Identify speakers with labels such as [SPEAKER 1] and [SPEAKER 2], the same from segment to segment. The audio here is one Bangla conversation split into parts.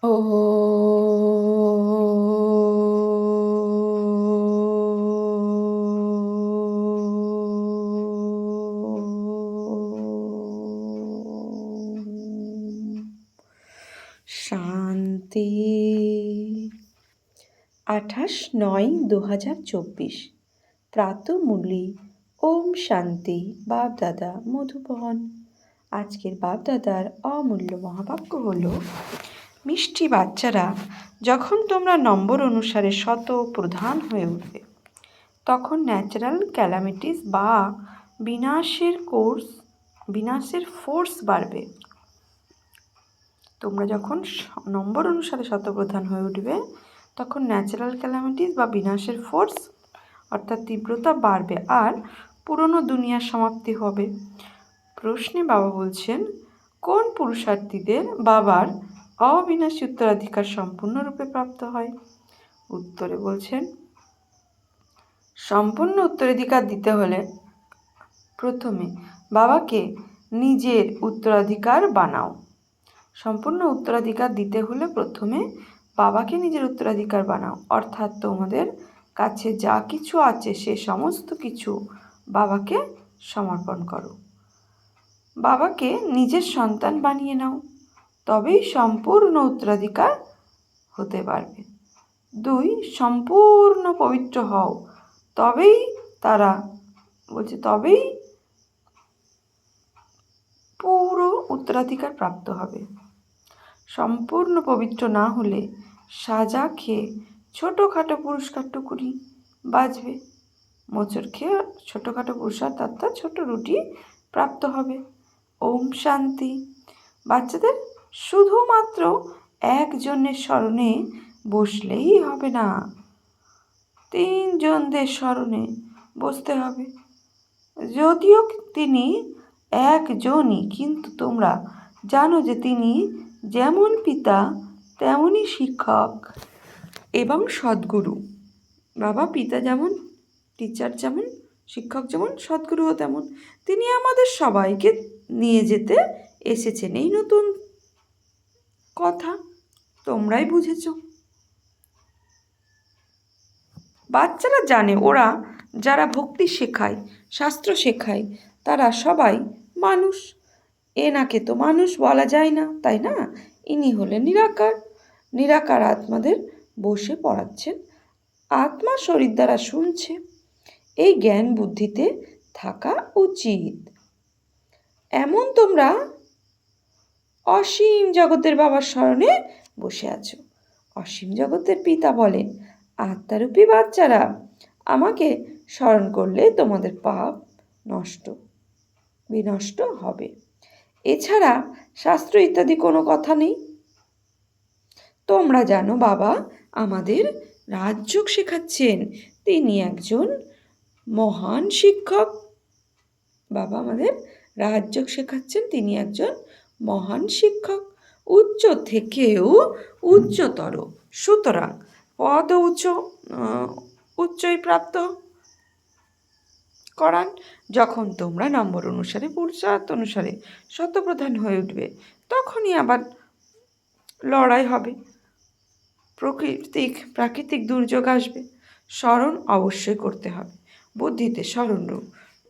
[SPEAKER 1] ॐ শান্তি। 28/9/2024 প্রাতঃমূলি। ওম শান্তি। বাপদাদা মধুবন। আজকের বাপদাদার অমূল্য মহাবাক্য হলো, মিষ্টি বাচ্চারা, যখন তোমরা নম্বর অনুসারে শত প্রধান হয়ে উঠবে তখন ন্যাচারাল ক্যালামিটিস বা বিনাশের ফোর্স বাড়বে। তোমরা যখন নম্বর অনুসারে শতপ্রধান হয়ে উঠবে তখন ন্যাচারাল ক্যালামিটিস বা বিনাশের ফোর্স অর্থাৎ তীব্রতা বাড়বে আর পুরনো দুনিয়ার সমাপ্তি হবে। প্রশ্নে বাবা বলছেন, কোন পুরুষার্থীদের বাবার অবিনাশী উত্তরাধিকার সম্পূর্ণরূপে প্রাপ্ত হয়? উত্তরে বলছেন, সম্পূর্ণ উত্তরাধিকার দিতে হলে প্রথমে বাবাকে নিজের উত্তরাধিকার বানাও। সম্পূর্ণ উত্তরাধিকার দিতে হলে প্রথমে বাবাকে নিজের উত্তরাধিকার বানাও, অর্থাৎ তোমাদের কাছে যা কিছু আছে সে সমস্ত কিছু বাবাকে সমর্পণ করো। বাবাকে নিজের সন্তান বানিয়ে নাও, তবেই সম্পূর্ণ উত্তরাধিকার হতে পারবে। 2, সম্পূর্ণ পবিত্র হও, তবেই তবেই পুরো উত্তরাধিকার প্রাপ্ত হবে। সম্পূর্ণ পবিত্র না হলে সাজা খেয়ে ছোটোখাটো পুরস্কার টুকুরি বাজবে। মোচড় খেয়ে ছোটোখাটো পুরস্কার অর্থাৎ ছোট রুটি প্রাপ্ত হবে। ওম শান্তি। বাচ্চাদের শুধুমাত্র একজনের স্মরণে বসলেই হবে না, 3 জনদের স্মরণে বসতে হবে। যদিও তিনি একজনই, কিন্তু তোমরা জানো যে তিনি যেমন পিতা তেমনই শিক্ষক এবং সদ্গুরু। বাবা পিতা যেমন, টিচার যেমন, শিক্ষক যেমন, সদ্গুরুও তেমন। তিনি আমাদের সবাইকে নিয়ে যেতে এসেছেন। এই নতুন কথা তোমরাই বুঝেছ। বাচ্চারা জানে, ওরা যারা ভক্তি শেখায়, শাস্ত্র শেখায়, তারা সবাই মানুষ। এনাকে তো মানুষ বলা যায় না, তাই না? ইনি হলেন নিরাকার আত্মাদের বসে পড়াচ্ছেন। আত্মা শরীর দ্বারা শুনছে। এই জ্ঞান বুদ্ধিতে থাকা উচিত। এমন তোমরা অসীম জগতের বাবার স্মরণে বসে আছো। অসীম জগতের পিতা বলেন, আত্মারূপী বাচ্চারা, আমাকে স্মরণ করলে তোমাদের পাপ বিনষ্ট হবে। এছাড়া শাস্ত্র ইত্যাদি কোনো কথা নেই। তোমরা জানো বাবা আমাদের রাজযোগ শেখাচ্ছেন। তিনি একজন মহান শিক্ষক। বাবা আমাদের রাজযোগ শেখাচ্ছেন, তিনি একজন মহান শিক্ষক, উচ্চ থেকেও উচ্চতর। সুতরাং পদ উচ্চই প্রাপ্ত করান। যখন তোমরা নম্বর অনুসারে, পুরুষার্থ অনুসারে শতপ্রধান হয়ে উঠবে তখনই আবার লড়াই হবে। প্রাকৃতিক দুর্যোগ আসবে, স্মরণ অবশ্যই করতে হবে। বুদ্ধিতে স্মরণ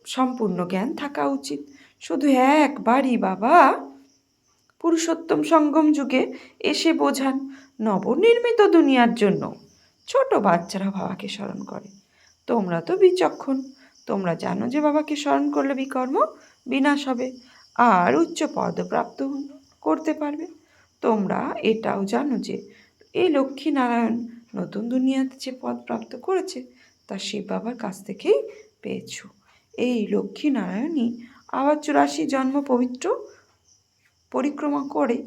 [SPEAKER 1] সম্পূর্ণ জ্ঞান থাকা উচিত। শুধু একবারই বাবা পুরুষোত্তম সঙ্গম যুগে এসে বোঝান, নবনির্মিত দুনিয়ার জন্য ছোট বাচ্চারা বাবাকে স্মরণ করে। তোমরা তো বিচক্ষণ, তোমরা জানো যে বাবাকে স্মরণ করলে বিকর্ম বিনাশ হবে আর উচ্চ পদ প্রাপ্ত করতে পারবে। তোমরা এটাও জানো যে এই লক্ষ্মীনারায়ণ নতুন দুনিয়াতে যে পদ প্রাপ্ত করেছে তা শিব বাবার কাছ থেকেই পেয়েছ। এই লক্ষ্মীনারায়ণই আবার 84 জন্ম পবিত্র পরিক্রমা করে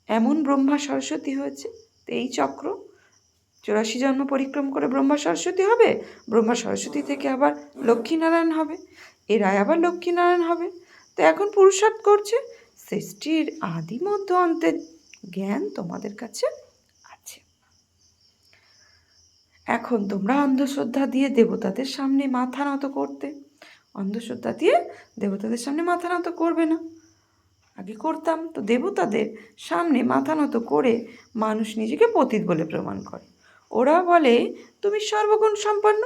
[SPEAKER 1] এমন ব্রহ্মা সরস্বতী হয়েছে। এই চক্র 84 জন্ম পরিক্রম করে ব্রহ্মা সরস্বতী হবে, ব্রহ্মা সরস্বতী থেকে আবার লক্ষ্মীনারায়ণ হবে, এরাই আবার লক্ষ্মীনারায়ণ হবে। তো এখন পুরুষার্থ করছে। সৃষ্টির আদি মধ্য অন্তের জ্ঞান তোমাদের কাছে আছে। এখন তোমরা অন্ধশ্রদ্ধা দিয়ে দেবতাদের সামনে মাথা নত করবে না। আগে করতাম তো দেবতাদের সামনে মাথা নত করে মানুষ নিজেকে পতিত বলে প্রমাণ করে। ওরা বলে তুমি সর্বগুণ সম্পন্ন,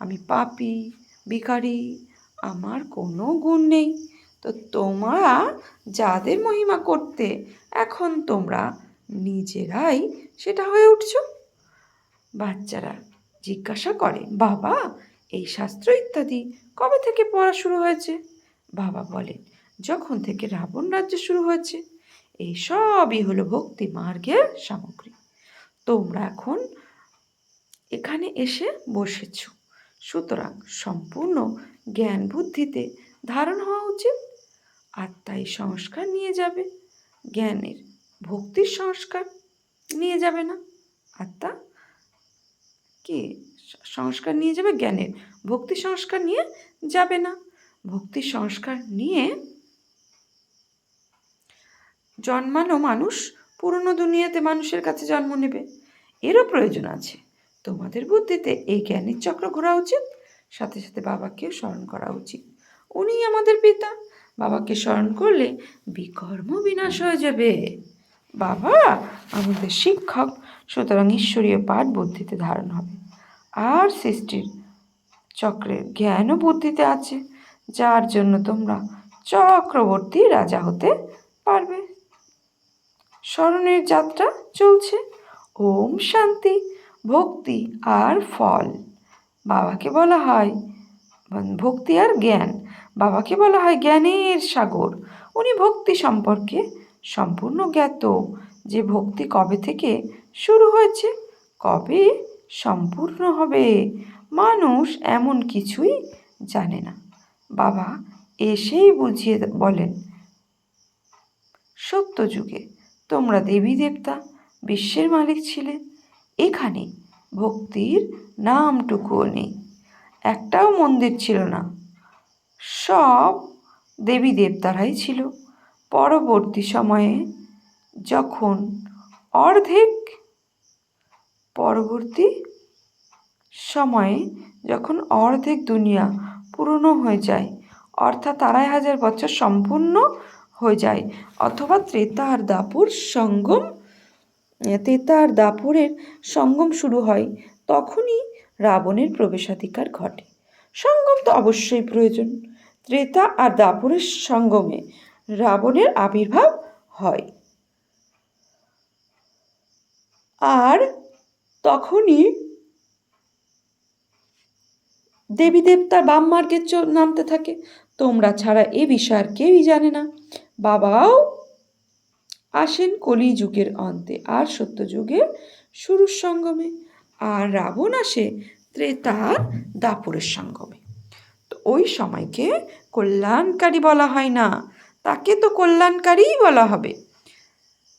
[SPEAKER 1] আমি পাপী ভিখারি, আমার কোনো গুণ নেই। তো তোমরা যাদের মহিমা করতে এখন তোমরা নিজেরাই সেটা হয়ে উঠছো। বাচ্চারা জিজ্ঞাসা করে, বাবা এই শাস্ত্র ইত্যাদি কবে থেকে পড়া শুরু হয়েছে? বাবা বলেন, যখন থেকে রাবণ রাজ্য শুরু হয়েছে। এই সবই হলো ভক্তি মার্গের সামগ্রী। তোমরা এখন এখানে এসে বসেছ, সুতরাং সম্পূর্ণ জ্ঞান বুদ্ধিতে ধারণ হওয়া উচিত। আত্মাই সংস্কার নিয়ে যাবে, জ্ঞানের ভক্তির সংস্কার নিয়ে যাবে না। আত্মা কি সংস্কার নিয়ে যাবে? জ্ঞানের ভক্তি সংস্কার নিয়ে যাবে না। ভক্তি সংস্কার নিয়ে জন্মানো মানুষ পুরনো দুনিয়াতে মানুষের কাছে জন্ম নেবে। এরও প্রয়োজন আছে। তোমাদের বুদ্ধিতে এই জ্ঞানের চক্র ঘোরা উচিত। সাথে সাথে বাবাকেও স্মরণ করা উচিত। উনিই আমাদের পিতা। বাবাকে স্মরণ করলে বিকর্ম বিনাশ হয়ে যাবে। বাবা আমাদের শিক্ষক, সুতরাং ঈশ্বরীয় পাঠ বুদ্ধিতে ধারণ হবে। আর সৃষ্টির চক্রের জ্ঞানও বুদ্ধিতে আছে, যার জন্য তোমরা চক্রবর্তী রাজা হতে পারবে। স্মরণের যাত্রা চলছে। ওম শান্তি। ভক্তি আর ফল বাবাকে বলা হয় ভক্তি আর জ্ঞান বাবাকে বলা হয় জ্ঞানের সাগর। উনি ভক্তি সম্পর্কে সম্পূর্ণ জ্ঞাত, যে ভক্তি কবে থেকে শুরু হয়েছে, কবে সম্পূর্ণ হবে, মানুষ এমন কিছুই জানে না। বাবা এসেই বুঝিয়ে বলেন, সত্যযুগে তোমরা দেবী দেবতা বিশ্বের মালিক ছিলে। এখানে ভক্তির নামটুকুও নেই, একটাও মন্দির ছিল না, সব দেবী দেবতারাই ছিল। পরবর্তী সময়ে যখন অর্ধেক দুনিয়া পুরনো হয়ে যায়, অর্থাৎ 2500 বছর সম্পূর্ণ হয়ে যায়, অথবা ত্রেতা আর দাপুরের সঙ্গম শুরু হয়, তখনই রাবণের প্রবেশাধিকার ঘটে। সঙ্গম তো অবশ্যই প্রয়োজন। ত্রেতা আর দাপুরের সঙ্গমে রাবণের আবির্ভাব হয়, আর তখনই দেবী দেবতার বাম মার্গে নামতে থাকে। তোমরা ছাড়া এ বিষয় আর কেউই জানে না। বাবাও আসেন কলি যুগের অন্তে আর সত্য যুগের শুরুর সঙ্গমে, আর রাবণ আসে ত্রেতার দাপুরের সঙ্গমে। তো ওই সময়কে কল্যাণকারী বলা হয় না, তাকে তো কল্যাণকারীই বলা হবে,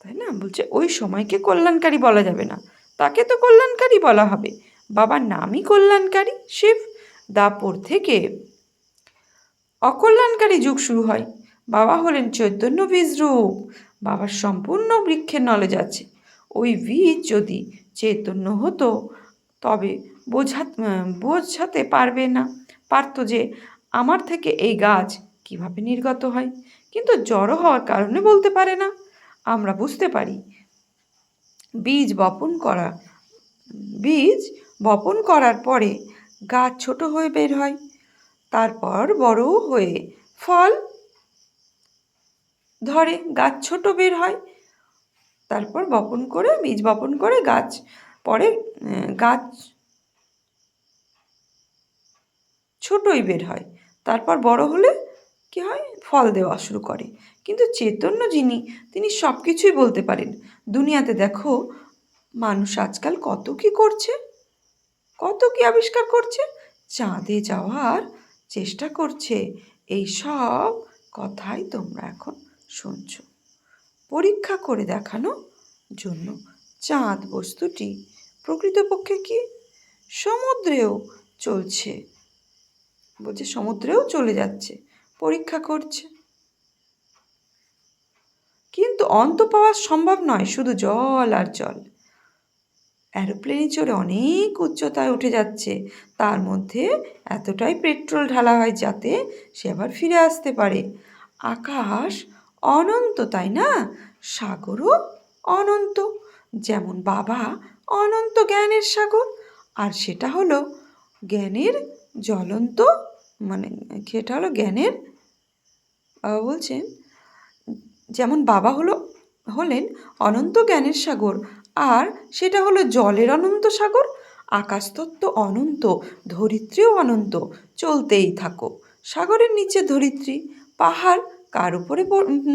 [SPEAKER 1] তাই না? বলছে ওই সময়কে কল্যাণকারী বলা যাবে না, তাকে তো কল্যাণকারী বলা হবে। বাবার নামই কল্যাণকারী শিব। দাপুর থেকে অকল্যাণকারী যুগ শুরু হয়। বাবা হলেন চৈতন্য বীজ রূপ। বাবার সম্পূর্ণ বৃক্ষের নলেজ আছে। ওই বীজ যদি চৈতন্য হতো তবে বোঝাতে পারতো যে আমার থেকে এই গাছ কিভাবে নির্গত হয়, কিন্তু জড়ো হওয়ার কারণে বলতে পারে না। আমরা বুঝতে পারি বীজ বপন করার পরে গাছ ছোট হয়ে বের হয়, তারপর বড় হয়ে ফল ধরে, গাছ ছোট বের হয়, তারপর বীজ বপন করে গাছ, পরে গাছ ছোটই বের হয়, তারপর বড় হলে কি হয়, ফল দেওয়া শুরু করে। কিন্তু চৈতন্য যিনি, তিনি সব কিছুই বলতে পারেন। দুনিয়াতে দেখো মানুষ আজকাল কত কি করছে, কত কি আবিষ্কার করছে, চাঁদে যাওয়ার চেষ্টা করছে। এই সব কথাই তোমরা এখন শুনছো পরীক্ষা করে দেখানোর জন্য। চাঁদ বস্তুটি প্রকৃতপক্ষে কি সমুদ্রেও চলছে, বলছে সমুদ্রেও চলে যাচ্ছে, পরীক্ষা করছে। কিন্তু অন্ত পাওয়া সম্ভব নয়, শুধু জল আর জল। অ্যারোপ্লেনে চড়ে অনেক উচ্চতায় উঠে যাচ্ছে, তার মধ্যে এতটাই পেট্রোল ঢালা হয় যাতে সে আবার ফিরে আসতে পারে। আকাশ অনন্ত, তাই না? সাগরও অনন্ত। যেমন বাবা অনন্ত জ্ঞানের সাগর, আর সেটা হলো জ্ঞানের জ্বলন্ত, মানে সেটা হলো জ্ঞানের, বাবা বলছেন যেমন বাবা হলেন অনন্ত জ্ঞানের সাগর, আর সেটা হলো জলের অনন্ত সাগর। আকাশতত্ত্ব অনন্ত, ধরিত্রীও অনন্ত, চলতেই থাকো। সাগরের নিচে ধরিত্রী, পাহাড় কার উপরে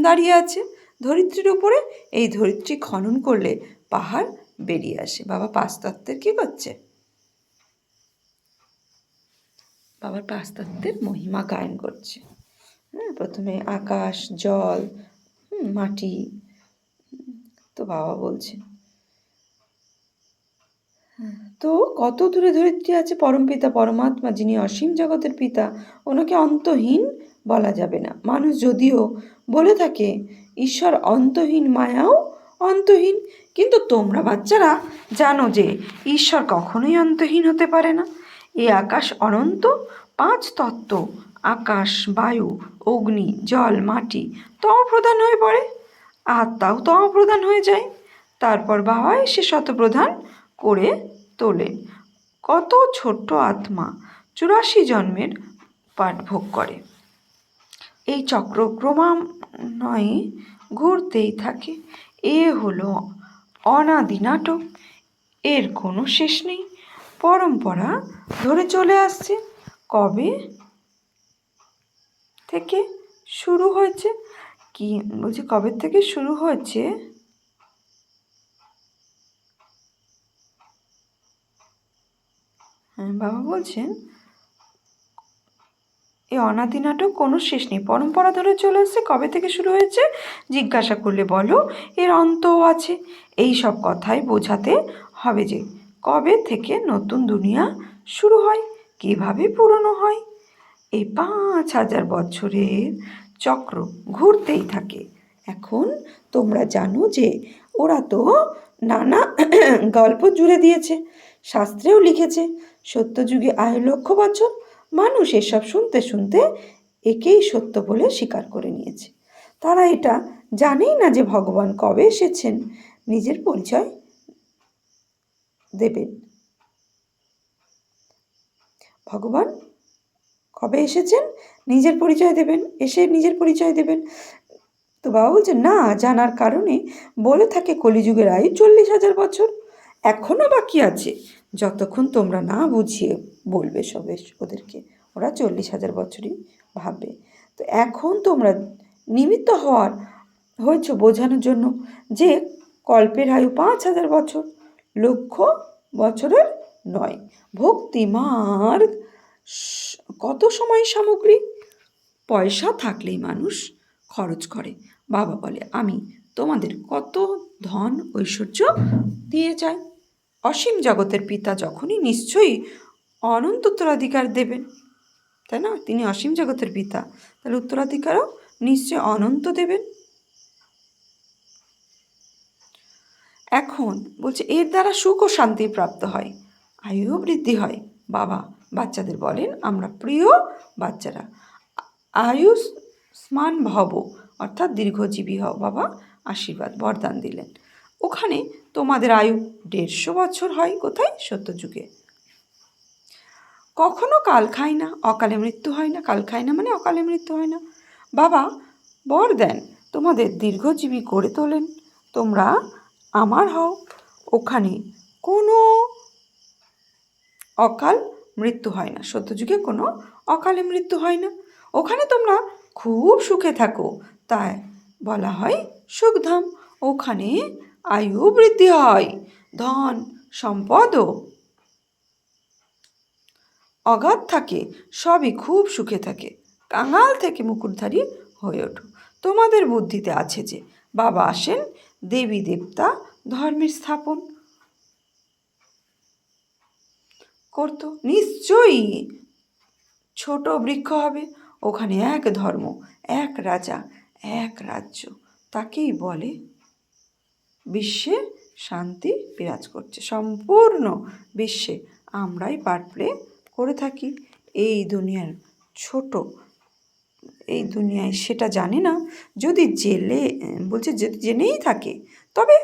[SPEAKER 1] দাঁড়িয়ে আছে? ধরিত্রীর উপরে। এই ধরিত্রী খনন করলে পাহাড় বেরিয়ে আসে। বাবা পাঁচতত্ত্বের কী করছে? বাবার পাঁচতত্ত্বের মহিমা গায়ন করছে। হ্যাঁ, প্রথমে আকাশ, জল, মাটি। তো বাবা বলছেন তো কত দূরে ধরিত্রী আছে পরমপিতা পরমাত্মা, যিনি অসীম জগতের পিতা, ওনাকে অন্তহীন বলা যাবে না। মানুষ যদিও বলে থাকে ঈশ্বর অন্তহীন, মায়াও অন্তহীন, কিন্তু তোমরা বাচ্চারা জানো যে ঈশ্বর কখনোই অন্তহীন হতে পারে না। এই আকাশ অনন্ত, পাঁচ তত্ত্ব আকাশ, বায়ু, অগ্নি, জল, মাটি তমপ্রধান হয়ে পড়ে, আত্মাও তমপ্রধান হয়ে যায়। তারপর বাবা এসে শতপ্রধান করে তোলেন। কত ছোট্ট আত্মা 84 জন্মের পাঠ ভোগ করে। এই চক্র ক্রমান্বয়ে ঘুরতেই থাকে। এ হলো অনাদি নাটক, এর কোনো শেষ নেই। পরম্পরা ধরে চলে আসছে। কবে থেকে শুরু হয়েছে? কি বলছি, কবে থেকে শুরু হয়েছে? বাবা বলছেন এই অনাদি নাটক কোনো শেষ নেই, পরম্পরা ধরে চলে আসছে। কবে থেকে শুরু হয়েছে জিজ্ঞাসা করলে বলো এর অন্তও আছে। এই সব কথাই বোঝাতে হবে যে কবে থেকে নতুন দুনিয়া শুরু হয়, কিভাবে পুরনো হয়। এই 5000 বছরের চক্র ঘুরতেই থাকে। এখন তোমরা জানো যে ওরা তো নানা গল্প জুড়ে দিয়েছে, শাস্ত্রেও লিখেছে সত্যযুগে 1,00,000 বছর। মানুষ এসব শুনতে শুনতে একেই সত্য বলে স্বীকার করে নিয়েছে। তারা এটা জানেই না যে ভগবান কবে এসেছেন, নিজের পরিচয় দেবেন। ভগবান কবে এসেছেন, নিজের পরিচয় দেবেন, এসে নিজের পরিচয় দেবেন। তো বাবা বলছে না জানার কারণে বলে থাকে কলিযুগের আয়ু 40,000 বছর এখনও বাকি আছে। যতক্ষণ তোমরা না বুঝিয়ে বলবে সবে ওদেরকে, ওরা 40,000 বছরই ভাববে। তো এখন তোমরা নিমিত্ত হয়েছ বোঝানোর জন্য যে কল্পের আয়ু 5,000 বছর, লক্ষ বছরের নয়। ভক্তিমার কত সময় সামগ্রী, পয়সা থাকলেই মানুষ খরচ করে। বাবা বলে আমি তোমাদের কত ধন ঐশ্বর্য দিয়ে যাই। অসীম জগতের পিতা যখনই নিশ্চয়ই অনন্ত উত্তরাধিকার দেবেন, তাই না? তিনি অসীম জগতের পিতা, তাহলে উত্তরাধিকারও নিশ্চয় অনন্ত দেবেন। এখন বলছে এর দ্বারা সুখ ও শান্তি প্রাপ্ত হয়, আয়ুও বৃদ্ধি হয়। বাবা বাচ্চাদের বলেন আমরা প্রিয় বাচ্চারা আয়ুষ্মান ভব, অর্থাৎ দীর্ঘজীবী হও। বাবা আশীর্বাদ বরদান দিলেন। ওখানে তোমাদের আয়ু 150 বছর হয়। কোথায়? সত্যযুগে। কখনো কাল খায় না, অকালে মৃত্যু হয় না। কাল খায় না মানে অকালে মৃত্যু হয় না। বাবা বর দেন, তোমাদের দীর্ঘজীবী করে তোলেন, তোমরা আমার হও। ওখানে কোনো অকাল মৃত্যু হয় না। সত্যযুগে কোনো অকালে মৃত্যু হয় না। ওখানে তোমরা খুব সুখে থাকো, তাই বলা হয় সুখধাম। ওখানে আয়ু বৃদ্ধি হয়, ধন সম্পদও অগাধ থাকে, সবই খুব সুখে থাকে। কাঙাল থেকে মুকুটধারী হয়ে ওঠো। তোমাদের বুদ্ধিতে আছে যে বাবা আসেন দেবী দেবতা ধর্মের স্থাপন করতো, নিশ্চয়ই ছোট বৃক্ষ হবে। ওখানে এক ধর্ম, এক রাজা, এক রাজ্য, তাকেই বলে বিশ্বে শান্তি বিরাজ করছে। সম্পূর্ণ বিশ্বে আমরাই পার্ট প্লে করে থাকি। এই দুনিয়ার ছোট এই দুনিয়ায় সেটা জানে না। যদি বলছে যদি জেনেই থাকে তবে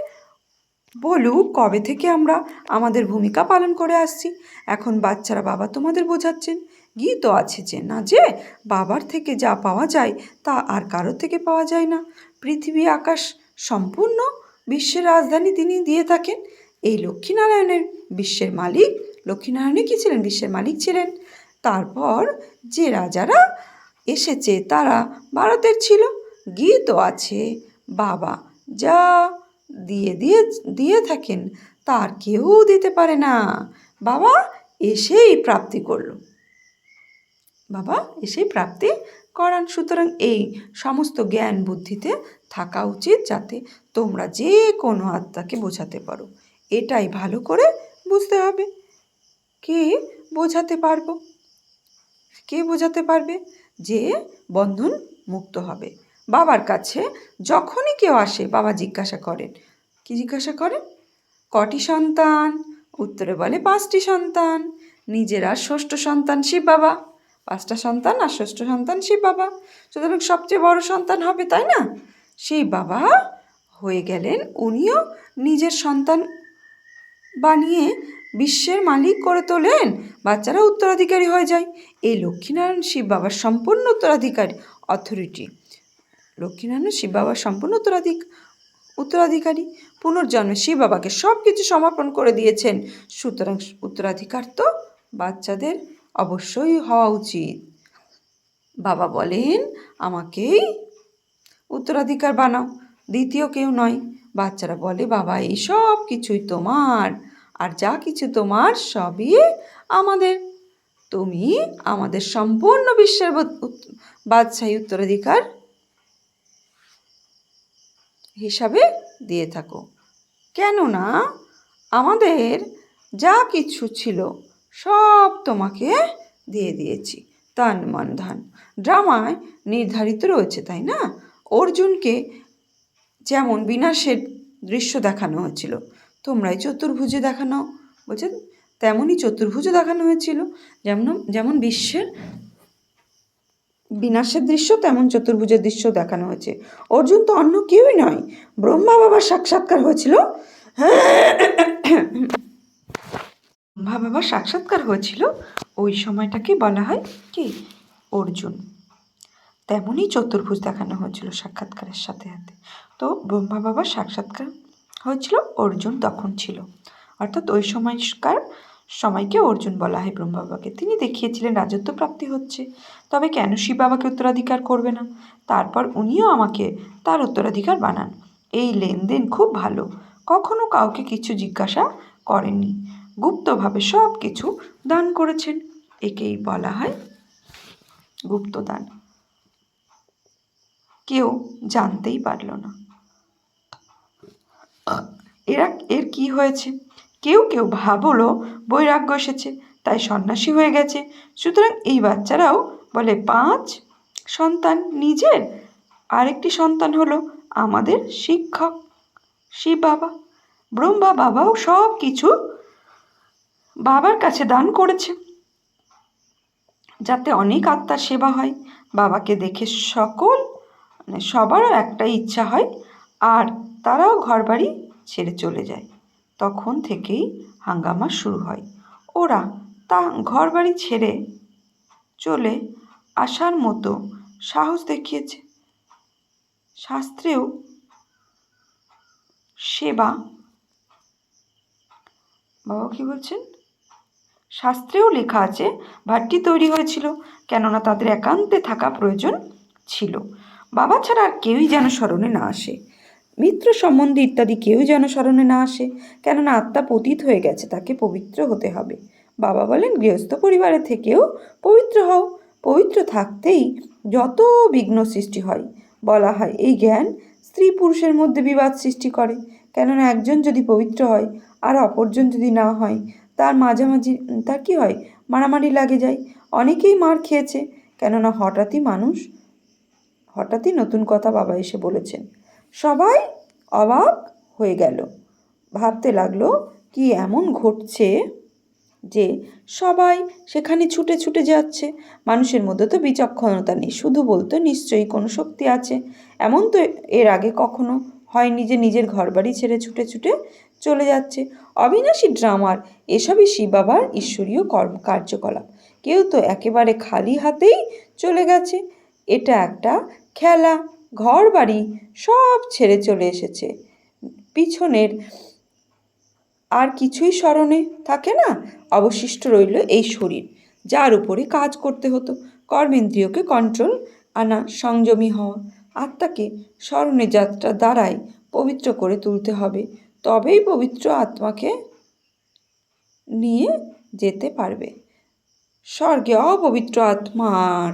[SPEAKER 1] বলুক কবে থেকে আমরা আমাদের ভূমিকা পালন করে আসছি। এখন বাচ্চারা বাবা তোমাদের বোঝাচ্ছেন, গীতও আছে যে না যে বাবার থেকে যা পাওয়া যায় তা আর কারোর থেকে পাওয়া যায় না। পৃথিবী আকাশ সম্পূর্ণ বিশ্বের রাজধানী তিনি দিয়ে থাকেন। এই লক্ষ্মীনারায়ণের বিশ্বের মালিক, লক্ষ্মীনারায়ণই কী ছিলেন? বিশ্বের মালিক ছিলেন। তারপর যে রাজারা এসেছে তারা ভারতের ছিল। গীতও আছে, বাবা যা দিয়ে দিয়ে দিয়ে থাকেন তার কেউ দিতে পারে না। বাবা এসেই প্রাপ্তি করল, বাবা এসেই প্রাপ্তি করান। সুতরাং এই সমস্ত জ্ঞান বুদ্ধিতে থাকা উচিত, যাতে তোমরা যে কোনো আত্মাকে বোঝাতে পারো। এটাই ভালো করে বুঝতে হবে। কে বোঝাতে পারবো? কে বোঝাতে পারবে? যে বন্ধন মুক্ত হবে। বাবার কাছে যখনই কেউ আসে বাবা জিজ্ঞাসা করেন, কি জিজ্ঞাসা করেন? কটি সন্তান? উত্তরে বলে 5টি সন্তান। নিজেরা ষষ্ঠ সন্তান শিব বাবা, 5টা সন্তান আর ষষ্ঠ সন্তান শিব বাবা। সুতরাং সবচেয়ে বড় সন্তান হবে, তাই না? শিব বাবা হয়ে গেলেন, উনিও নিজের সন্তান বানিয়ে বিশ্বের মালিক করে তোলেন। বাচ্চারা উত্তরাধিকারী হয়ে যায়। এই লক্ষ্মীনারায়ণ শিব বাবার সম্পূর্ণ উত্তরাধিকারী অথরিটি। লক্ষ্মীনারায়ণ শিব বাবার সম্পূর্ণ উত্তরাধিকারী। পুনর্জন্মে শিব বাবাকে সব কিছু সমর্পণ করে দিয়েছেন। সুতরাং উত্তরাধিকার তো বাচ্চাদের অবশ্যই হওয়া উচিত। বাবা বলেন আমাকেই উত্তরাধিকার বানাও, দ্বিতীয় কেউ নয়। বাচ্চারা বলে বাবা এই সব কিছুই তোমার, আর যা কিছু তোমার সবই আমাদের। তুমি আমাদের সম্পূর্ণ বিশ্বের বাদশাহী উত্তরাধিকার হিসাবে দিয়ে থাকো। কেননা আমাদের যা কিছু ছিল সব তোমাকে দিয়ে দিয়েছি। তন মন ধন ড্রামায় নির্ধারিত রয়েছে, তাই না? অর্জুনকে যেমন বিনাশের দৃশ্য দেখানো হয়েছিল, তোমরাই চতুর্ভুজে দেখানো বলছে, তেমনই চতুর্ভুজে দেখানো হয়েছিল। যেমন বিশ্বের বিনাশের দৃশ্য তেমন চতুর্ভুজের দৃশ্য দেখানো হয়েছে। অর্জুন তো অন্য কেউই নয়, ব্রহ্মা বাবার সাক্ষাৎকার হয়েছিল। ব্রহ্মা বাবার সাক্ষাৎকার হয়েছিল, ওই সময়টাকে বলা হয় কি অর্জুন। তেমনই চতুর্ভুজ দেখানো হয়েছিল সাক্ষাৎকারের সাথে সাথে। তো ব্রহ্মা বাবার সাক্ষাৎকার হয়েছিল, অর্জুন তখন ছিল। অর্থাৎ ওই সময়কে অর্জুন বলা হয় ব্রহ্মা বাবাকে। তিনি দেখিয়েছিলেন রাজত্ব প্রাপ্তি হচ্ছে, তবে কেন শিব বাবাকে উত্তরাধিকার করবে না? তারপর উনিও আমাকে তার উত্তরাধিকার বানান। এই লেনদেন খুব ভালো। কখনো কাউকে কিছু জিজ্ঞাসা করেননি, গুপ্তভাবে সব কিছু দান করেছেন। একেই বলা হয় গুপ্তদান। কেউ জানতেই পারল না। এর কি হয়েছে? কেউ কেউ ভাবলো বৈরাগ্য এসেছে, তাই সন্ন্যাসী হয়ে গেছে। সুতরাং এই বাচ্চারাও বলে 5 সন্তান নিজের, আরেকটি সন্তান হলো আমাদের শিক্ষক শিব বাবা। ব্রহ্মা বাবাও সব কিছু বাবার কাছে দান করেছে, যাতে অনেক আত্মার সেবা হয়। বাবাকে দেখে সবারও একটাই ইচ্ছা হয়, আর তারাও ঘরবাড়ি ছেড়ে চলে যায়। তখন থেকেই হাঙ্গামা শুরু হয়। ওরা তা ঘরবাড়ি ছেড়ে চলে আসার মতো সাহস দেখিয়েছে। শাস্ত্রেও সেবা, বাবা কি বলছেন? শাস্ত্রেও লেখা আছে ভাট্টি তৈরি হয়েছিল কেননা তাদের একান্তে থাকা প্রয়োজন ছিল। বাবা ছাড়া আর কেউই যেন স্মরণে না আসে, মিত্র সম্বন্ধী ইত্যাদি কেউ যেন স্মরণে না আসে, কেননা আত্মা পতিত হয়ে গেছে, তাকে পবিত্র হতে হবে। বাবা বলেন গৃহস্থ পরিবারে থেকেও পবিত্র হও। পবিত্র থাকতেই যত বিঘ্ন সৃষ্টি হয়। বলা হয় এই জ্ঞান স্ত্রী পুরুষের মধ্যে বিবাদ সৃষ্টি করে, কেননা একজন যদি পবিত্র হয় আর অপরজন যদি না হয়, তার মাঝামাঝি তার কী হয়, মারামারি লাগে যায়। অনেকেই মার খেয়েছে, কেননা হঠাৎই নতুন কথা বাবা এসে বলেছেন। সবাই অবাক হয়ে গেল, ভাবতে লাগলো কি এমন ঘটছে যে সবাই সেখানে ছুটে ছুটে যাচ্ছে। মানুষের মধ্যে তো বিচক্ষণতা নেই, শুধু বলতো নিশ্চয়ই কোনো শক্তি আছে। এমন তো এর আগে কখনো হয়নি যে নিজের ঘরবাড়ি ছেড়ে ছুটে ছুটে চলে যাচ্ছে। অবিনাশী ড্রামার এসবই শিব বাবার ঈশ্বরীয় কার্যকলাপ। কেউ তো একেবারে খালি হাতেই চলে গেছে। এটা একটা খেলা, ঘর বাড়ি সব ছেড়ে চলে এসেছে। পিছনের আর কিছুই স্মরণে থাকে না, অবশিষ্ট রইল এই শরীর, যার উপরে কাজ করতে হতো। কর্মেন্দ্রিয়কে কন্ট্রোল আনা, সংযমী হওয়া, আত্মাকে স্মরণে যাত্রা দ্বারাই পবিত্র করে তুলতে হবে। তবেই পবিত্র আত্মাকে নিয়ে যেতে পারবে স্বর্গে। অপবিত্র আত্মার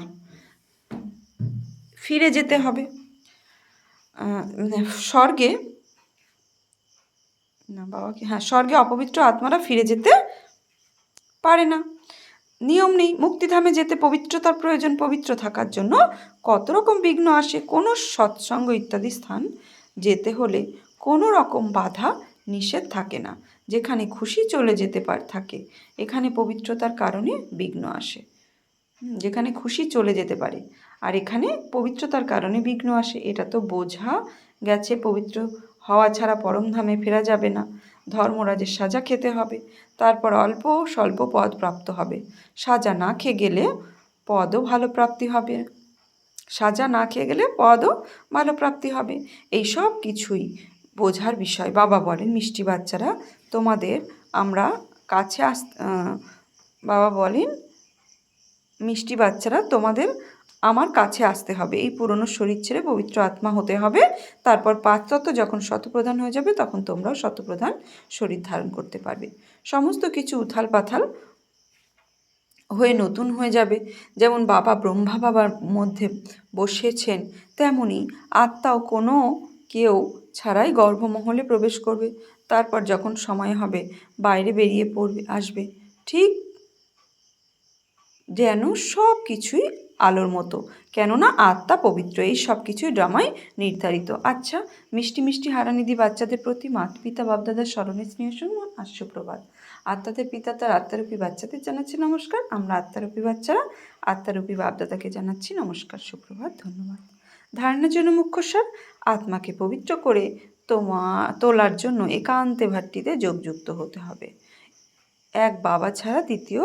[SPEAKER 1] ফিরে যেতে হবে স্বর্গে, না বাবাকে, হ্যাঁ, স্বর্গে অপবিত্র আত্মারা ফিরে যেতে পারে না। নিয়ম নেই, মুক্তিধামে যেতে পবিত্রতার প্রয়োজন। পবিত্র থাকার জন্য কত রকম বিঘ্ন আসে। কোনো সৎসঙ্গ ইত্যাদি স্থান যেতে হলে কোনো রকম বাধা নিষেধ থাকে না, যেখানে খুশি চলে যেতে থাকে। এখানে পবিত্রতার কারণে বিঘ্ন আসে, যেখানে খুশি চলে যেতে পারে, আর এখানে পবিত্রতার কারণে বিঘ্ন আসে। এটা তো বোঝা গেছে। পবিত্র হওয়া ছাড়া পরমধামে ফেরা যাবে না। ধর্মরাজের সাজা খেতে হবে, তারপর অল্প স্বল্প পদ প্রাপ্ত হবে। সাজা না খেয়ে গেলে পদও ভালো প্রাপ্তি হবে। সাজা না খেয়ে গেলে পদও ভালো প্রাপ্তি হবে। এই সব কিছুই বোঝার বিষয়। বাবা বলেন, মিষ্টি বাচ্চারা তোমাদের আমরা কাছে বাবা বলেন, মিষ্টি বাচ্চারা তোমাদের আমার কাছে আসতে হবে। এই পুরনো শরীর ছেড়ে পবিত্র আত্মা হতে হবে। তারপর পাঁচতত্ত্ব যখন শতপ্রধান হয়ে যাবে, তখন তোমরাও শতপ্রধান শরীর ধারণ করতে পারবে। সমস্ত কিছু উথাল পাথাল হয়ে নতুন হয়ে যাবে। যেমন বাবা ব্রহ্মা বাবার মধ্যে বসেছেন, তেমনি আত্মাও কোনো কেউ ছাড়াই গর্ভমহলে প্রবেশ করবে। তারপর যখন সময় হবে বাইরে বেরিয়ে আসবে, ঠিক যেন সব কিছুই আলোর মতো, কেননা আত্মা পবিত্র। এই সব কিছুই ড্রামায় নির্ধারিত। আচ্ছা, মিষ্টি মিষ্টি হারানিধি বাচ্চাদের প্রতি মাতা পিতা বাপদাদার স্মরণে স্নেহ সম্মান আর সুপ্রভাত। আত্মাদের পিতা তার আত্মারূপী বাচ্চাদের জানাচ্ছি নমস্কার। আমরা আত্মারূপী বাচ্চারা আত্মারূপী বাপদাদাকে জানাচ্ছি নমস্কার, সুপ্রভাত, ধন্যবাদ। ধারণার জন্য মুখ্য সার, আত্মাকে পবিত্র করে তোলার জন্য একান্তে ভাট্টিতে যোগযুক্ত হতে হবে। এক, বাবা ছাড়া দ্বিতীয়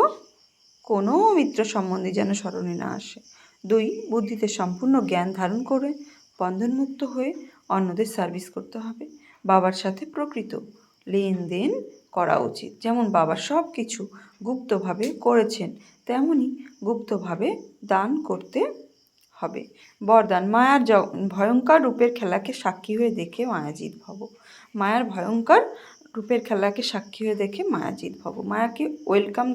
[SPEAKER 1] কোনো মিত্র সম্বন্ধে যেন স্মরণে না আসে। 2, বুদ্ধিতে সম্পূর্ণ জ্ঞান ধারণ করে বন্ধনমুক্ত হয়ে অন্যদের সার্ভিস করতে হবে। বাবার সাথে প্রকৃত লেনদেন করা উচিত। যেমন বাবা সব কিছু গুপ্তভাবে করেছেন, তেমনি গুপ্তভাবে দান করতে হবে। বরদান, মায়ার ভয়ঙ্কর রূপের খেলাকে সাক্ষী হয়ে দেখে মায়াজিৎ ভব। মায়ার ভয়ঙ্কর রূপের খেলাকে সাক্ষী হয়ে দেখে মায়াজিৎ ভব। মায়াকে ওয়েলকাম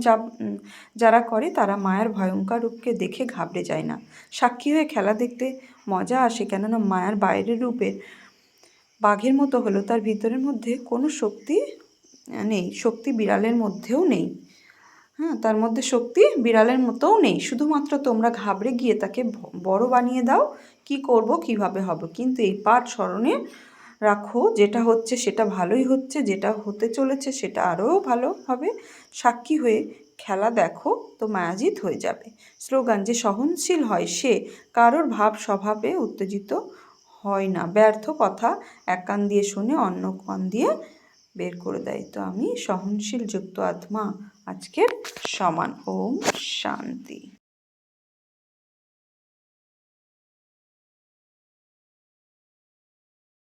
[SPEAKER 1] যারা করে, তারা মায়ার ভয়ঙ্কর রূপকে দেখে ঘাবড়ে যায় না। সাক্ষী হয়ে খেলা দেখতে মজা আসে, কেননা মায়ার বাইরের রূপের বাঘের মতো হলো, তার ভিতরের মধ্যে কোনো শক্তি নেই। শক্তি বিড়ালের মধ্যেও নেই। তার মধ্যে শক্তি বিড়ালের মতোও নেই। শুধুমাত্র তোমরা ঘাবড়ে গিয়ে তাকে বড় বানিয়ে দাও, কি করব, কিভাবে হবে। কিন্তু এই পাঠ স্মরণে রাখো, যেটা হচ্ছে সেটা ভালোই হচ্ছে, যেটা হতে চলেছে সেটা আরও ভালো হবে। সাক্ষী হয়ে খেলা দেখো তো মায়াজিৎ হয়ে যাবে। স্লোগান, যে সহনশীল হয় সে কারোর ভাব স্বভাবে উত্তেজিত হয় না। ব্যর্থ কথা এক কান দিয়ে শুনে অন্য কান দিয়ে বের করে দেয়। তো আমি সহনশীল যুক্ত আত্মা আজকের সমান। ওম শান্তি।